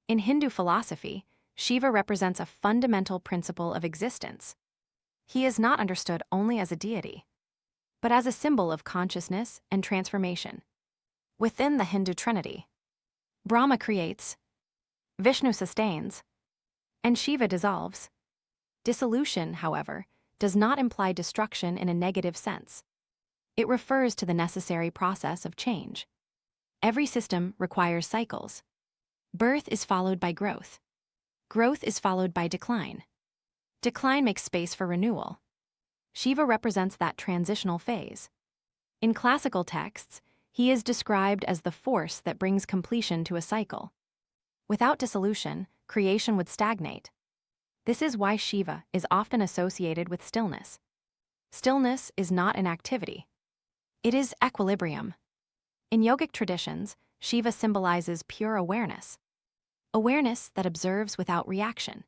In Hindu philosophy, Shiva represents a fundamental principle of existence. He is not understood only as a deity, but as a symbol of consciousness and transformation. Within the Hindu trinity, Brahma creates, Vishnu sustains, and Shiva dissolves. Dissolution, however, does not imply destruction in a negative sense. It refers to the necessary process of change. Every system requires cycles. Birth is followed by growth. Growth is followed by decline. Decline makes space for renewal. Shiva represents that transitional phase. In classical texts, he is described as the force that brings completion to a cycle. Without dissolution, creation would stagnate. This is why Shiva is often associated with stillness. Stillness is not inactivity. It is equilibrium. In yogic traditions, Shiva symbolizes pure awareness. Awareness that observes without reaction.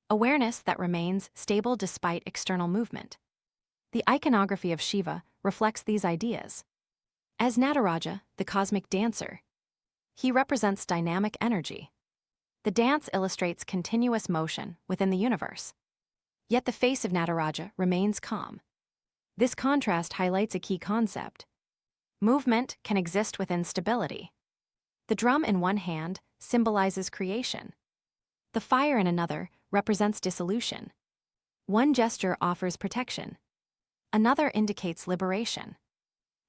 Awareness that remains stable despite external movement. The iconography of Shiva reflects these ideas. As Nataraja, the cosmic dancer, he represents dynamic energy. The dance illustrates continuous motion within the universe. Yet the face of Nataraja remains calm. This contrast highlights a key concept. Movement can exist within stability. The drum in one hand symbolizes creation. The fire in another represents dissolution. One gesture offers protection. Another indicates liberation.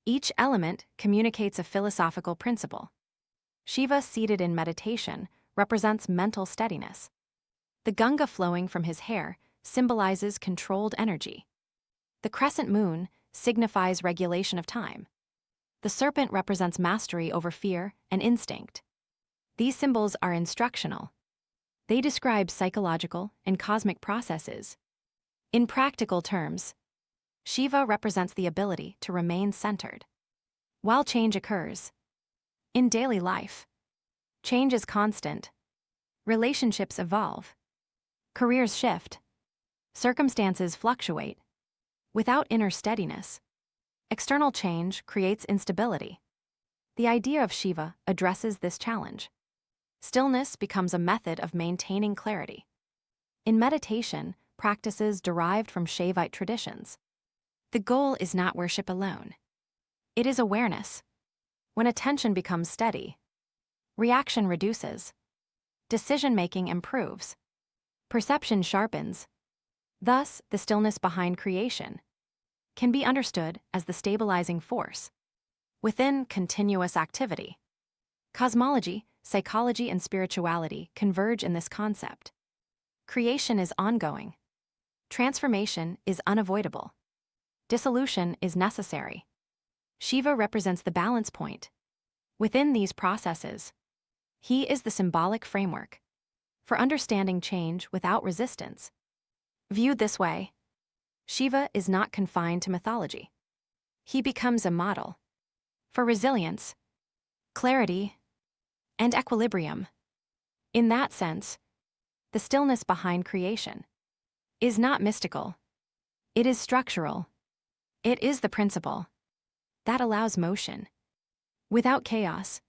Each element communicates a philosophical principle. Shiva, seated in meditation, represents mental steadiness. The Ganga flowing from his hair symbolizes controlled energy. The crescent moon signifies regulation of time. The serpent represents mastery over fear and instinct. These symbols are instructional. They describe psychological and cosmic processes. In practical terms, Shiva represents the ability to remain centered. While change occurs in daily life, change is constant. Relationships evolve. Careers shift. Circumstances fluctuate. Without inner steadiness, external change creates instability. The idea of Shiva addresses this challenge. Stillness becomes a method of maintaining clarity. In meditation, practices derived from Shaivite traditions, the goal is not worship alone. It is awareness. When attention becomes steady, reaction reduces. Decision-making improves. Perception sharpens. Thus, the stillness behind creation can be understood as the stabilizing force within continuous activity. Cosmology, psychology, and spirituality converge in this concept. Creation is ongoing. Transformation is unavoidable. Dissolution is necessary. Shiva represents the balance point. Within these processes, he is the symbolic framework for understanding change without resistance. Viewed this way, Shiva is not confined to mythology. He becomes a model for resilience, clarity, and equilibrium. In that sense, the stillness behind creation is not mystical. It is structural. It is the principle that allows motion without chaos,